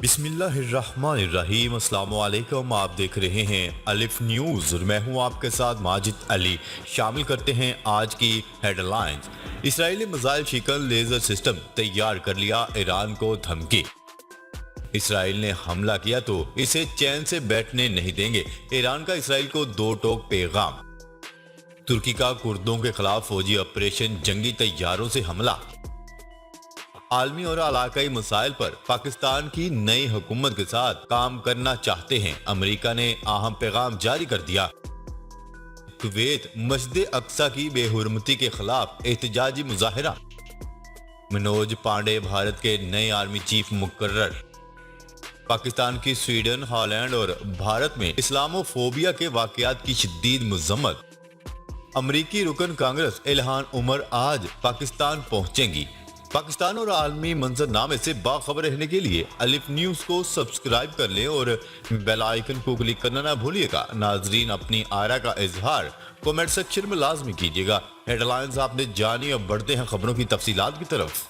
بسم اللہ الرحمن الرحیم۔ السلام علیکم، آپ دیکھ رہے ہیں الف نیوز اور میں ہوں آپ کے ساتھ ماجد علی۔ شامل کرتے ہیں آج کی ہیڈ لائنز۔ اسرائیلی میزائل شکن لیزر سسٹم تیار کر لیا، ایران کو دھمکی۔ اسرائیل نے حملہ کیا تو اسے چین سے بیٹھنے نہیں دیں گے، ایران کا اسرائیل کو دو ٹوک پیغام۔ ترکی کا کردوں کے خلاف فوجی آپریشن، جنگی طیاروں سے حملہ۔ عالمی اور علاقائی مسائل پر پاکستان کی نئی حکومت کے ساتھ کام کرنا چاہتے ہیں، امریکہ نے اہم پیغام جاری کر دیا۔ کویت مسجد اقصی کی بے حرمتی کے خلاف احتجاجی مظاہرہ۔ منوج پانڈے بھارت کے نئے آرمی چیف مقرر۔ پاکستان کی سویڈن، ہالینڈ اور بھارت میں اسلامو فوبیا کے واقعات کی شدید مذمت۔ امریکی رکن کانگریس الہان عمر آج پاکستان پہنچیں گی۔ پاکستان اور عالمی منظرنامے سے باخبر رہنے کے لیے الف نیوز کو سبسکرائب کر لیں اور بیل آئیکن کو کلک کرنا نہ بھولیے گا۔ ناظرین، اپنی آرا کا اظہار کومنٹ سیکشن میں لازمی کیجیے گا۔ ہیڈ لائنز آپ نے جانی، اب بڑھتے ہیں خبروں کی تفصیلات کی طرف۔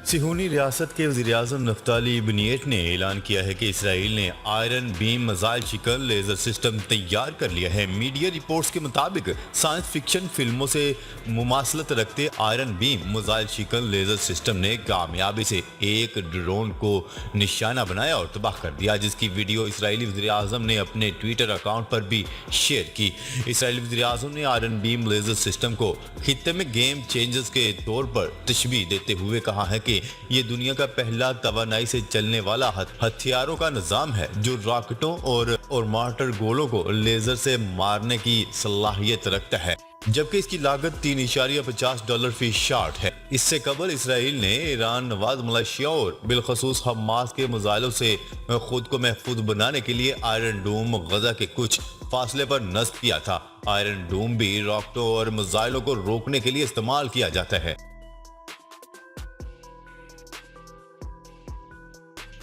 صہیونی ریاست کے وزیراعظم نفتالی بنیٹ نے اعلان کیا ہے کہ اسرائیل نے آئرن بیم میزائل شکن لیزر سسٹم تیار کر لیا ہے۔ میڈیا رپورٹس کے مطابق سائنس فکشن فلموں سے مماثلت رکھتے آئرن بیم میزائل شکن لیزر سسٹم نے کامیابی سے ایک ڈرون کو نشانہ بنایا اور تباہ کر دیا، جس کی ویڈیو اسرائیلی وزیراعظم نے اپنے ٹویٹر اکاؤنٹ پر بھی شیئر کی۔ اسرائیلی وزیراعظم نے آئرن بیم لیزر سسٹم کو خطے میں گیم چینجرز کے طور پر تشبیہ دیتے ہوئے کہا ہے کہ یہ دنیا کا پہلا توانائی سے چلنے والا ہتھیاروں کا نظام ہے جو راکٹوں اور مارٹر گولوں کو لیزر سے مارنے کی صلاحیت رکھتا ہے، جبکہ اس کی لاگت $3.50 فی شاٹ ہے۔ اس سے قبل اسرائیل نے ایران نواز ملیشیا اور بالخصوص حماس کے میزائلوں سے خود کو محفوظ بنانے کے لیے آئرن ڈوم غزہ کے کچھ فاصلے پر نصب کیا تھا۔ آئرن ڈوم بھی راکٹوں اور میزائلوں کو روکنے کے لیے استعمال کیا جاتا ہے۔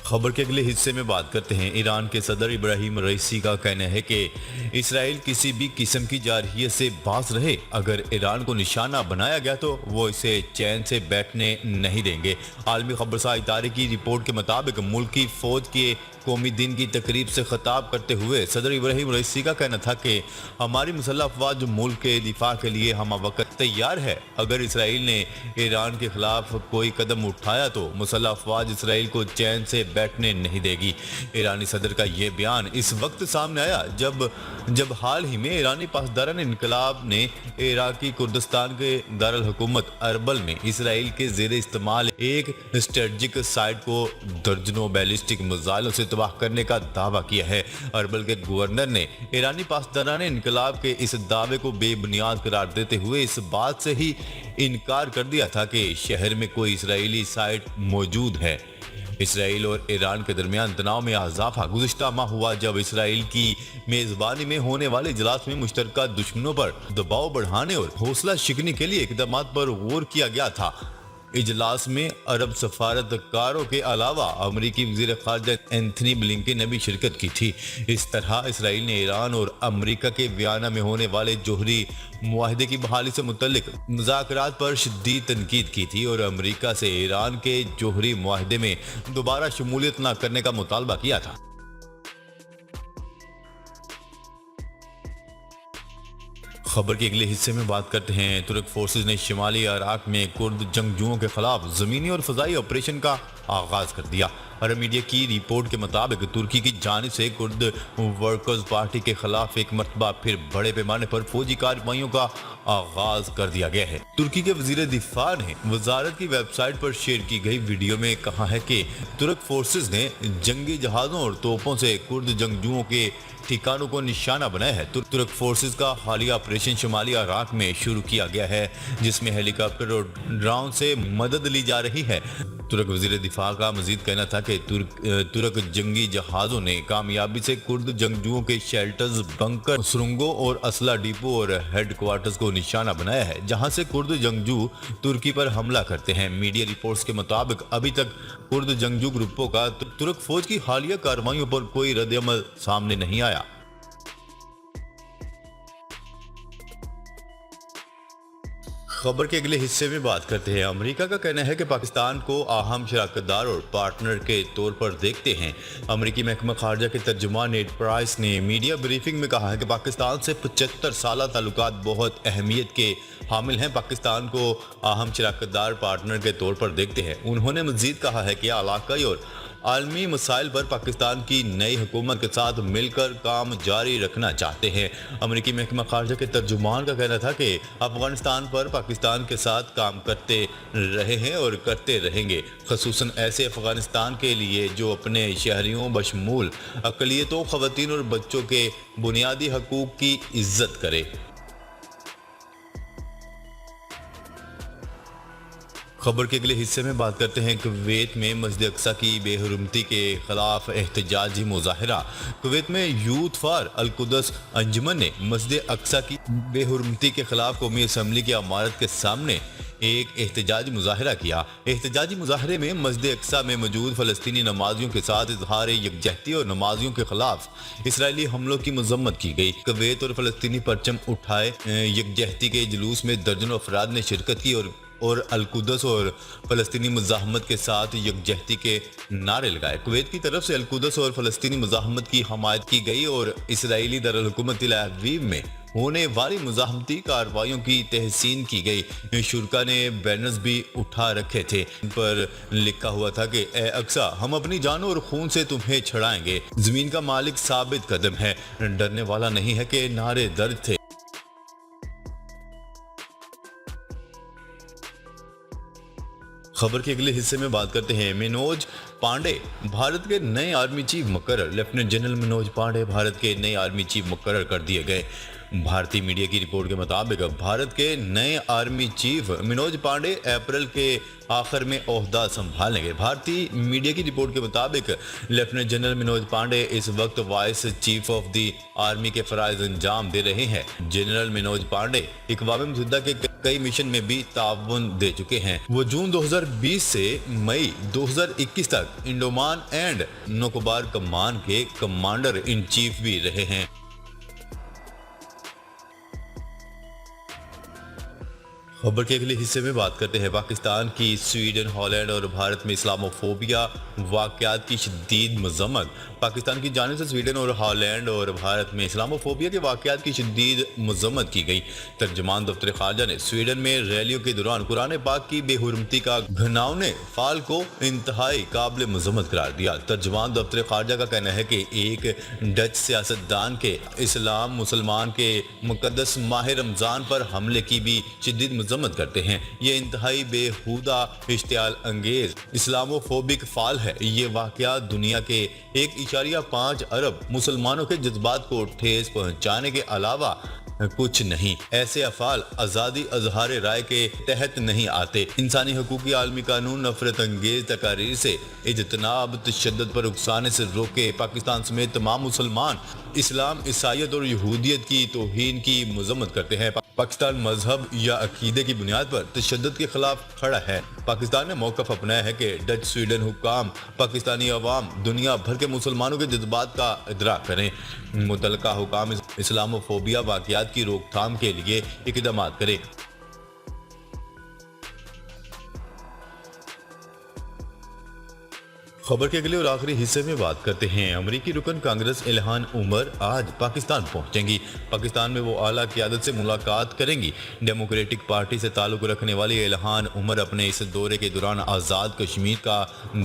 خبر کے اگلے حصے میں بات کرتے ہیں۔ ایران کے صدر ابراہیم رئیسی کا کہنا ہے کہ اسرائیل کسی بھی قسم کی جارحیت سے باز رہے، اگر ایران کو نشانہ بنایا گیا تو وہ اسے چین سے بیٹھنے نہیں دیں گے۔ عالمی خبرساز ادارے کی رپورٹ کے مطابق ملکی فوج کے قومی دن کی تقریب سے خطاب کرتے ہوئے صدر ابراہیم رئیسی کا کہنا تھا کہ ہماری مسلح افواج ملک کے دفاع کے لیے ہمہ وقت تیار ہے۔ اگر اسرائیل نے ایران کے خلاف کوئی قدم اٹھایا تو مسلح افواج اسرائیل کو چین سے بیٹھنے نہیں دے گی۔ ایرانی صدر کا یہ بیان اس وقت سامنے آیا جب حال ہی میں ایرانی پاسداران انقلاب نے عراقی کردستان کے دارالحکومت اربل میں اسرائیل کے زیر استعمال ایک اسٹریٹجک سائٹ کو درجنوں بیلسٹک میزائلوں سے تباہ کرنے کا دعویٰ کیا ہے۔ اربل کے گورنر نے ایرانی پاسداران انقلاب کے اس دعوے کو بے بنیاد قرار دیتے ہوئے اس بات سے ہی انکار کر دیا تھا کہ شہر میں کوئی اسرائیلی سائٹ موجود ہے۔ اسرائیل اور ایران کے درمیان تناؤ میں اضافہ گزشتہ ماہ ہوا جب اسرائیل کی میزبانی میں ہونے والے اجلاس میں مشترکہ دشمنوں پر دباؤ بڑھانے اور حوصلہ شکنی کے لیے اقدامات پر غور کیا گیا تھا۔ اجلاس میں عرب سفارتکاروں کے علاوہ امریکی وزیر خارجہ اینتھنی بلنکن نے بھی شرکت کی تھی۔ اس طرح اسرائیل نے ایران اور امریکہ کے ویانا میں ہونے والے جوہری معاہدے کی بحالی سے متعلق مذاکرات پر شدید تنقید کی تھی اور امریکہ سے ایران کے جوہری معاہدے میں دوبارہ شمولیت نہ کرنے کا مطالبہ کیا تھا۔ خبر کے اگلے حصے میں بات کرتے ہیں۔ ترک فورسز نے شمالی عراق میں کرد جنگجوؤں کے خلاف زمینی اور فضائی آپریشن کا آغاز کر دیا۔ عرب میڈیا کی رپورٹ کے مطابق ترکی کی جانب سے کرد ورکرز پارٹی کے خلاف ایک مرتبہ پھر بڑے پیمانے پر فوجی کارروائیوں کا آغاز کر دیا گیا ہے۔ ترکی کے وزیر دفاع نے وزارت کی ویب سائٹ پر شیئر کی گئی ویڈیو میں کہا ہے کہ ترک فورسز نے جنگی جہازوں اور توپوں سے کرد جنگجوؤں کے ٹھکانوں کو نشانہ بنایا ہے۔ ترک فورسز کا حالیہ آپریشن شمالی عراق میں شروع کیا گیا ہے، جس میں ہیلی کاپٹر اور ڈرون سے مدد لی جا رہی ہے۔ ترک وزیر دفاع کا مزید کہنا تھا کہ ترک جنگی جہازوں نے کامیابی سے کرد جنگجوؤں کے شیلٹرز، بنکر، سرنگوں اور اسلحہ ڈپو اور ہیڈ کوارٹرز کو نشانہ بنایا ہے، جہاں سے کرد جنگجو ترکی پر حملہ کرتے ہیں۔ میڈیا رپورٹس کے مطابق ابھی تک کرد جنگجو گروپوں کا ترک فوج کی حالیہ کارروائیوں پر کوئی رد عمل سامنے نہیں آیا۔ خبر کے اگلے حصے میں بات کرتے ہیں۔ امریکہ کا کہنا ہے کہ پاکستان کو اہم شراکت دار اور پارٹنر کے طور پر دیکھتے ہیں۔ امریکی محکمہ خارجہ کے ترجمان نیڈ پرائس نے میڈیا بریفنگ میں کہا ہے کہ پاکستان سے 75 سالہ تعلقات بہت اہمیت کے حامل ہیں، پاکستان کو اہم شراکت دار پارٹنر کے طور پر دیکھتے ہیں۔ انہوں نے مزید کہا ہے کہ علاقائی اور عالمی مسائل پر پاکستان کی نئی حکومت کے ساتھ مل کر کام جاری رکھنا چاہتے ہیں۔ امریکی محکمہ خارجہ کے ترجمان کا کہنا تھا کہ افغانستان پر پاکستان کے ساتھ کام کرتے رہے ہیں اور کرتے رہیں گے، خصوصاً ایسے افغانستان کے لیے جو اپنے شہریوں بشمول اقلیتوں، خواتین اور بچوں کے بنیادی حقوق کی عزت کرے۔ خبر کے اگلے حصے میں بات کرتے ہیں۔ کویت میں مسجد اقصی کی بے حرمتی کے خلاف احتجاجی مظاہرہ۔ کویت میں یوتھ فار القدس انجمن نے مسجد اقصی کی بے حرمتی کے خلاف قومی اسمبلی کی عمارت کے سامنے ایک احتجاجی مظاہرہ کیا۔ احتجاجی مظاہرے میں مسجد اقصی میں موجود فلسطینی نمازیوں کے ساتھ اظہار یکجہتی اور نمازیوں کے خلاف اسرائیلی حملوں کی مذمت کی گئی۔ کویت اور فلسطینی پرچم اٹھائے یکجہتی کے جلوس میں درجنوں افراد نے شرکت کی اور القدس اور فلسطینی مزاحمت کے ساتھ یکجہتی کے نعرے لگائے۔ کویت کی طرف سے القدس اور فلسطینی مزاحمت کی حمایت کی گئی اور اسرائیلی دارالحکومت تل ابیب میں ہونے والی مزاحمتی کارروائیوں کی تحسین کی گئی۔ شرکا نے بینرز بھی اٹھا رکھے تھے، ان پر لکھا ہوا تھا کہ اے اقصی، ہم اپنی جانوں اور خون سے تمہیں چھڑائیں گے، زمین کا مالک ثابت قدم ہے، ڈرنے والا نہیں ہے کہ نعرے درج تھے۔ خبر کے اگلے حصے میں بات کرتے ہیں۔ منوج پانڈے بھارت کے نئے آرمی چیف مقرر۔ لیفٹیننٹ جنرل منوج پانڈے بھارت کے نئے آرمی چیف مقرر کر دیے گئے۔ بھارتی میڈیا کی رپورٹ کے مطابق بھارت کے نئے army chief Manoj Pandey April کے آخر میں عہدہ سنبھالیں گے۔ بھارتی میڈیا کی رپورٹ کے مطابق لیفٹیننٹ جنرل منوج پانڈے اس وقت vice chief of the army کے فرائض انجام دے رہے ہیں۔ جنرل منوج پانڈے اقوام متحدہ کے کئی مشن میں بھی تعاون دے چکے ہیں۔ وہ جون 2020 سے مئی 2021 تک انڈومان اینڈ نکوبار کمان کے کمانڈر ان چیف بھی رہے ہیں۔ خبر کے اگلے حصے میں بات کرتے ہیں۔ پاکستان کی سویڈن، ہالینڈ اور بھارت میں اسلاموفوبیا واقعات کی شدید مذمت۔ پاکستان کی جانب سے سویڈن اور ہالینڈ اور بھارت میں اسلاموفوبیا کے واقعات کی شدید مذمت کی گئی۔ ترجمان دفتر خارجہ نے سویڈن میں ریلیوں کے دوران قرآن پاک کی بے حرمتی کا گھناؤنے فعل کو انتہائی قابل مذمت قرار دیا۔ ترجمان دفتر خارجہ کا کہنا ہے کہ ایک ڈچ سیاستدان کے اسلام مسلمان کے مقدس ماہ رمضان پر حملے کی بھی شدید مذمت کرتے ہیں۔ یہ انتہائی بے ہودہ، اشتعال انگیز اسلاموفوبک فعل ہے۔ یہ واقعہ دنیا کے 1.5 ارب مسلمانوں کے جذبات کو ٹھیس پہنچانے کے علاوہ کچھ نہیں۔ ایسے افعال آزادی اظہار رائے کے تحت نہیں آتے۔ انسانی حقوقی عالمی قانون نفرت انگیز تقاریر سے اجتناب، تشدد پر اکسانے سے روکے۔ پاکستان سمیت تمام مسلمان اسلام، عیسائیت اور یہودیت کی توہین کی مذمت کرتے ہیں۔ پاکستان مذہب یا عقیدے کی بنیاد پر تشدد کے خلاف کھڑا ہے۔ پاکستان نے موقف اپنایا ہے کہ ڈچ سویڈن حکام پاکستانی عوام، دنیا بھر کے مسلمانوں کے جذبات کا ادراک کریں۔ متعلقہ حکام اسلاموفوبیا واقعات کی روک تھام کے لیے اقدامات کریں۔ خبر کے اگلے اور آخری حصے میں بات کرتے ہیں۔ امریکی رکن کانگریس الہان عمر آج پاکستان پہنچیں گی۔ پاکستان میں وہ اعلیٰ قیادت سے ملاقات کریں گی۔ ڈیموکریٹک پارٹی سے تعلق رکھنے والی الہان عمر اپنے اس دورے کے دوران آزاد کشمیر کا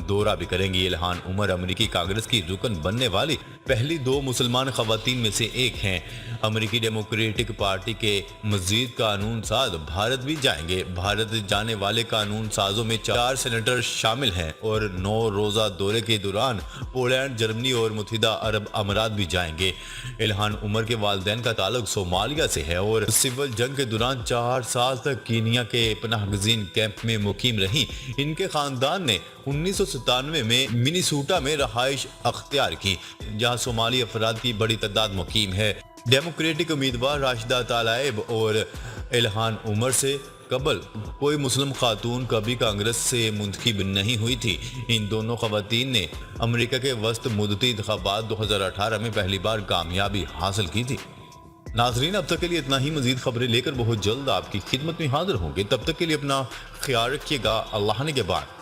دورہ بھی کریں گی۔ الہان عمر امریکی کانگریس کی رکن بننے والی پہلی 2 مسلمان خواتین میں سے ایک ہیں۔ امریکی ڈیموکریٹک پارٹی کے مزید قانون ساز بھارت بھی جائیں گے۔ بھارت جانے والے قانون سازوں میں 4 سینیٹر شامل ہیں اور 9 روزہ دورے کے دوران پولینڈ، جرمنی اور متحدہ عرب امارات بھی جائیں گے۔ الہان عمر کے والدین کا تعلق صومالیہ سے ہے اور سول جنگ کے دوران 4 سال تک کینیا کے پناہ گزین کیمپ میں مقیم رہیں۔ ان کے خاندان نے 1997 میں منیسوٹا میں رہائش اختیار کی، جہاں صومالی افراد کی بڑی تعداد مقیم ہے۔ ڈیموکریٹک امیدوار راشدہ طلائب اور الہان عمر سے قبل کوئی مسلم خاتون کبھی کانگریس سے منتخب نہیں ہوئی تھی۔ ان دونوں خواتین نے امریکہ کے وسط مدتی انتخابات 2018 میں پہلی بار کامیابی حاصل کی تھی۔ ناظرین اب تک کے لیے اتنا ہی، مزید خبریں لے کر بہت جلد آپ کی خدمت میں حاضر ہوں گے، تب تک کے لیے اپنا خیال رکھیے گا، اللہ نے کے بعد